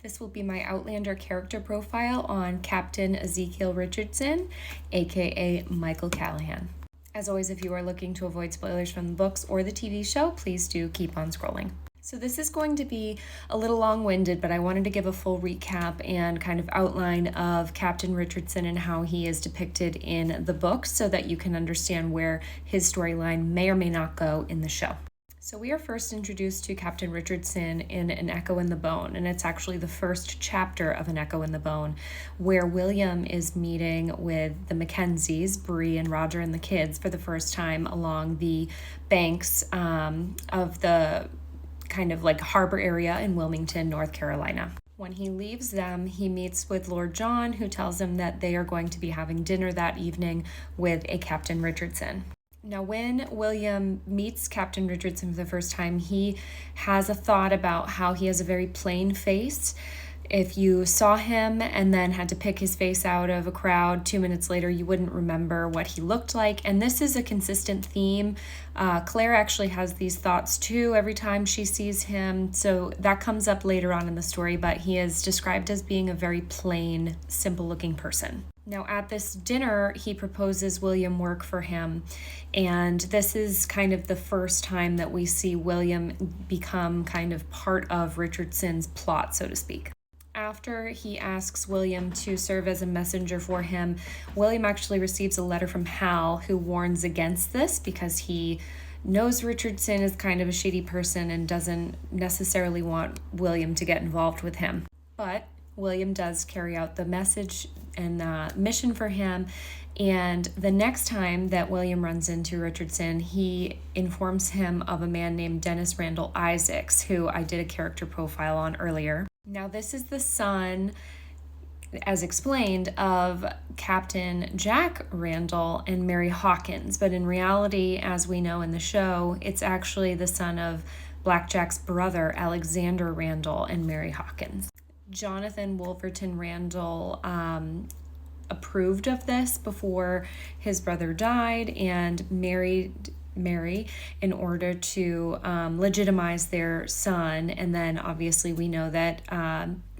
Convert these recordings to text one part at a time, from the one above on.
This will be my Outlander character profile on Captain Ezekiel Richardson, aka Michael Callahan. As always, if you are looking to avoid spoilers from the books or the TV show, please do keep on scrolling. So this is going to be a little long-winded, but I wanted to give a full recap and kind of outline of Captain Richardson and how he is depicted in the books so that you can understand where his storyline may or may not go in the show. So we are first introduced to Captain Richardson in An Echo in the Bone, and it's actually the first chapter of An Echo in the Bone, where William is meeting with the Mackenzies, Bree and Roger and the kids, for the first time along the banks of the kind of like harbor area in Wilmington, North Carolina. When he leaves them, he meets with Lord John, who tells him that they are going to be having dinner that evening with a Captain Richardson. Now, when William meets Captain Richardson for the first time, he has a thought about how he has a very plain face. If you saw him and then had to pick his face out of a crowd 2 minutes later, you wouldn't remember what he looked like. And this is a consistent theme. Claire actually has these thoughts too every time she sees him. So that comes up later on in the story, but he is described as being a very plain, simple-looking person. Now, at this dinner, he proposes William work for him, and this is kind of the first time that we see William become kind of part of Richardson's plot, so to speak. After he asks William to serve as a messenger for him, William actually receives a letter from Hal, who warns against this because he knows Richardson is kind of a shady person and doesn't necessarily want William to get involved with him. But William does carry out the message and mission for him, and the next time that William runs into Richardson, he informs him of a man named Dennis Randall Isaacs, who I did a character profile on earlier. Now, this is the son, as explained, of Captain Jack Randall and Mary Hawkins, but in reality, as we know in the show, it's actually the son of Blackjack's brother, Alexander Randall, and Mary Hawkins. Jonathan Wolverton Randall approved of this before his brother died and married Mary in order to legitimize their son. And then obviously we know that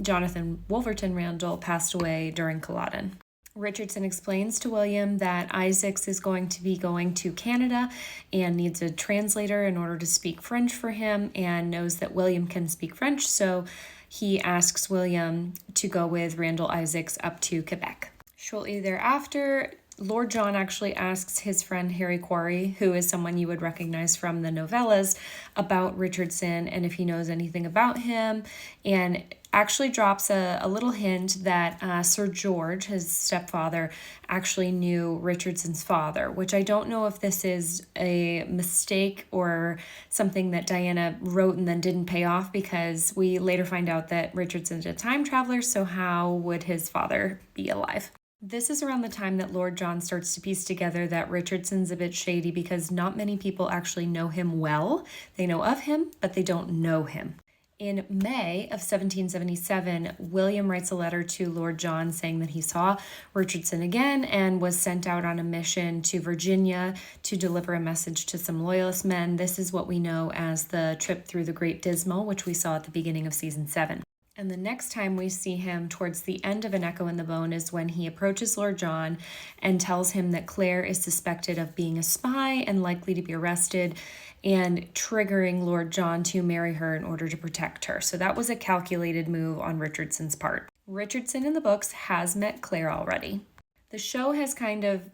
Jonathan Wolverton Randall passed away during Culloden. Richardson explains to William that Isaacs is going to be going to Canada and needs a translator in order to speak French for him, and knows that William can speak French, so he asks William to go with Randall Isaacs up to Quebec. Shortly thereafter, Lord John actually asks his friend Harry Quarry, who is someone you would recognize from the novellas, about Richardson and if he knows anything about him, and actually drops a little hint that Sir George, his stepfather, actually knew Richardson's father, which I don't know if this is a mistake or something that Diana wrote and then didn't pay off, because we later find out that Richardson's a time traveler, so how would his father be alive? This is around the time that Lord John starts to piece together that Richardson's a bit shady because not many people actually know him well. They know of him, but they don't know him. In May of 1777, William writes a letter to Lord John saying that he saw Richardson again and was sent out on a mission to Virginia to deliver a message to some loyalist men. This is what we know as the trip through the Great Dismal, which we saw at the beginning of season 7. And the next time we see him towards the end of An Echo in the Bone is when he approaches Lord John and tells him that Claire is suspected of being a spy and likely to be arrested, and triggering Lord John to marry her in order to protect her. So that was a calculated move on Richardson's part. Richardson in the books has met Claire already. The show has kind of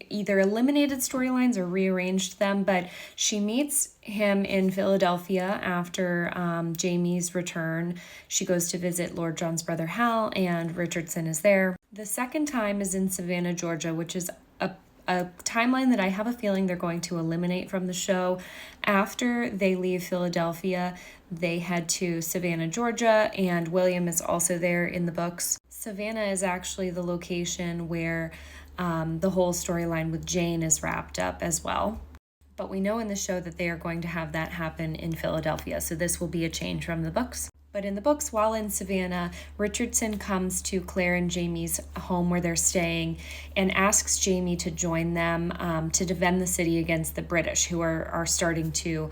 either eliminated storylines or rearranged them, but she meets him in Philadelphia after Jamie's return. She goes to visit Lord John's brother Hal, and Richardson is there. The second time is in Savannah, Georgia, which is a timeline that I have a feeling they're going to eliminate from the show. After they leave Philadelphia, they head to Savannah, Georgia, and William is also there in the books. Savannah is actually the location where the whole storyline with Jane is wrapped up as well. But we know in the show that they are going to have that happen in Philadelphia, so this will be a change from the books. But in the books, while in Savannah, Richardson comes to Claire and Jamie's home where they're staying and asks Jamie to join them to defend the city against the British, who are starting to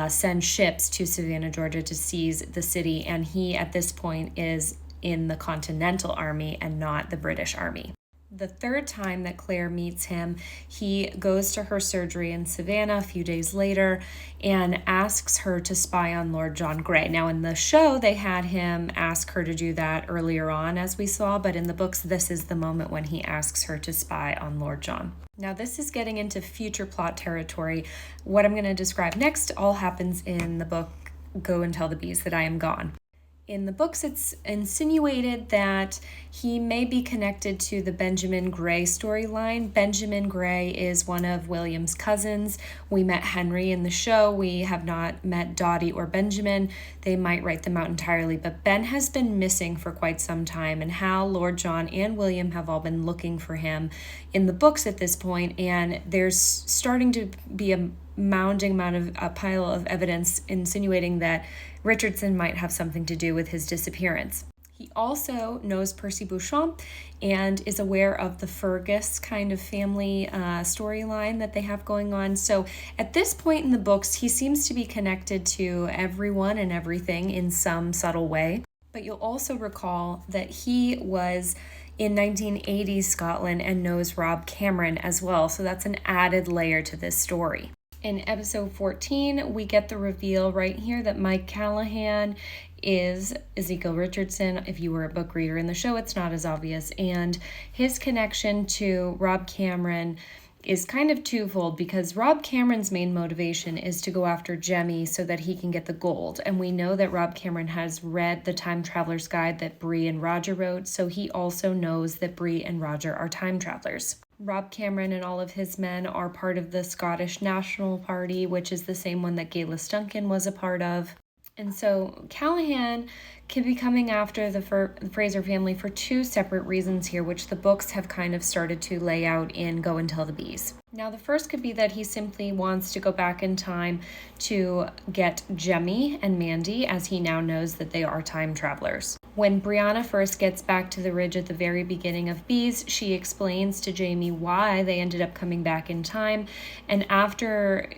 send ships to Savannah, Georgia to seize the city. And he, at this point, is in the Continental Army and not the British Army. The third time that Claire meets him, he goes to her surgery in Savannah a few days later and asks her to spy on Lord John Grey. Now, in the show, they had him ask her to do that earlier on, as we saw, but in the books, this is the moment when he asks her to spy on Lord John. Now, this is getting into future plot territory. What I'm going to describe next all happens in the book Go and Tell the Bees That I Am Gone. In the books, it's insinuated that he may be connected to the Benjamin Gray storyline. Benjamin Gray is one of William's cousins. We met Henry in the show. We have not met Dottie or Benjamin. They might write them out entirely, but Ben has been missing for quite some time, and Hal, Lord John, and William have all been looking for him in the books at this point, and there's starting to be a pile of evidence insinuating that Richardson might have something to do with his disappearance. He also knows Percy Beauchamp and is aware of the Fergus kind of family storyline that they have going on. So at this point in the books, he seems to be connected to everyone and everything in some subtle way. But you'll also recall that he was in 1980s Scotland and knows Rob Cameron as well. So that's an added layer to this story. In episode 14, we get the reveal right here that Mike Callahan is Ezekiel Richardson. If you were a book reader in the show, it's not as obvious. And his connection to Rob Cameron is kind of twofold, because Rob Cameron's main motivation is to go after Jemmy so that he can get the gold. And we know that Rob Cameron has read the Time Traveler's Guide that Bree and Roger wrote, so he also knows that Bree and Roger are time travelers. Rob Cameron and all of his men are part of the Scottish National Party, which is the same one that Galis Duncan was a part of. And so Callahan could be coming after the Fraser family for two separate reasons here, which the books have kind of started to lay out in Go and Tell the Bees. Now, the first could be that he simply wants to go back in time to get Jemmy and Mandy, as he now knows that they are time travelers. When Brianna first gets back to the Ridge at the very beginning of Bees, she explains to Jamie why they ended up coming back in time, and after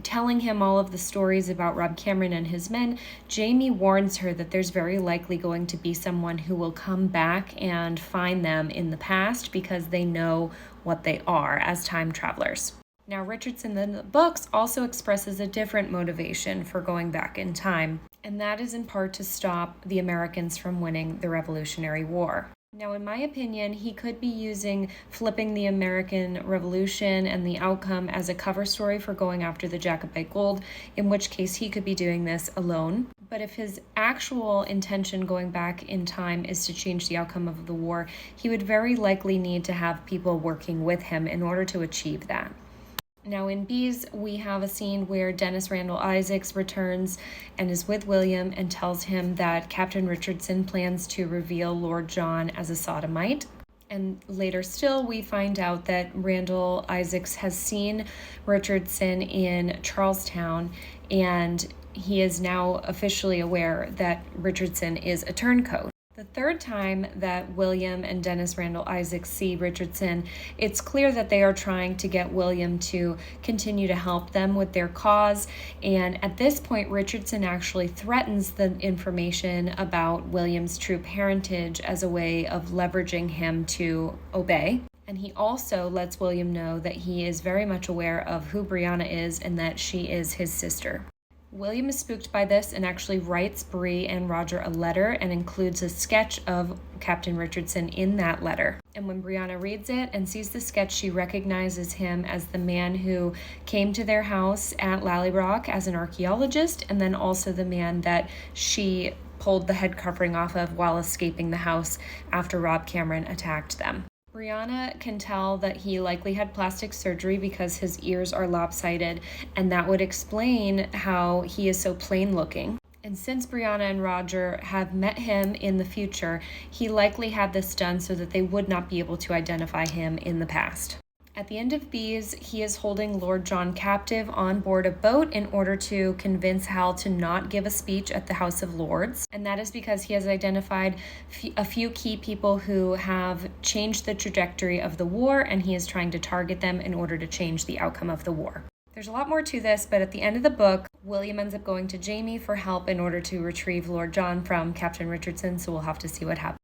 telling him all of the stories about Rob Cameron and his men, Jamie warns her that there's very likely going to be someone who will come back and find them in the past because they know what they are as time travelers. Now, Richardson in the books also expresses a different motivation for going back in time, and that is in part to stop the Americans from winning the Revolutionary War. Now, in my opinion, he could be using flipping the American Revolution and the outcome as a cover story for going after the Jacobite gold, in which case he could be doing this alone. But if his actual intention going back in time is to change the outcome of the war, he would very likely need to have people working with him in order to achieve that. Now in Bees, we have a scene where Dennis Randall Isaacs returns and is with William and tells him that Captain Richardson plans to reveal Lord John as a sodomite. And later still, we find out that Randall Isaacs has seen Richardson in Charlestown, and he is now officially aware that Richardson is a turncoat. The third time that William and Dennis Randall Isaacs see Richardson, it's clear that they are trying to get William to continue to help them with their cause. And at this point, Richardson actually threatens the information about William's true parentage as a way of leveraging him to obey. And he also lets William know that he is very much aware of who Brianna is and that she is his sister. William is spooked by this and actually writes Bree and Roger a letter and includes a sketch of Captain Richardson in that letter. And when Brianna reads it and sees the sketch, she recognizes him as the man who came to their house at Lallybroch as an archaeologist, and then also the man that she pulled the head covering off of while escaping the house after Rob Cameron attacked them. Brianna can tell that he likely had plastic surgery because his ears are lopsided, and that would explain how he is so plain looking. And since Brianna and Roger have met him in the future, he likely had this done so that they would not be able to identify him in the past. At the end of Bees, he is holding Lord John captive on board a boat in order to convince Hal to not give a speech at the House of Lords. And that is because he has identified a few key people who have changed the trajectory of the war, and he is trying to target them in order to change the outcome of the war. There's a lot more to this, but at the end of the book, William ends up going to Jamie for help in order to retrieve Lord John from Captain Richardson, so we'll have to see what happens.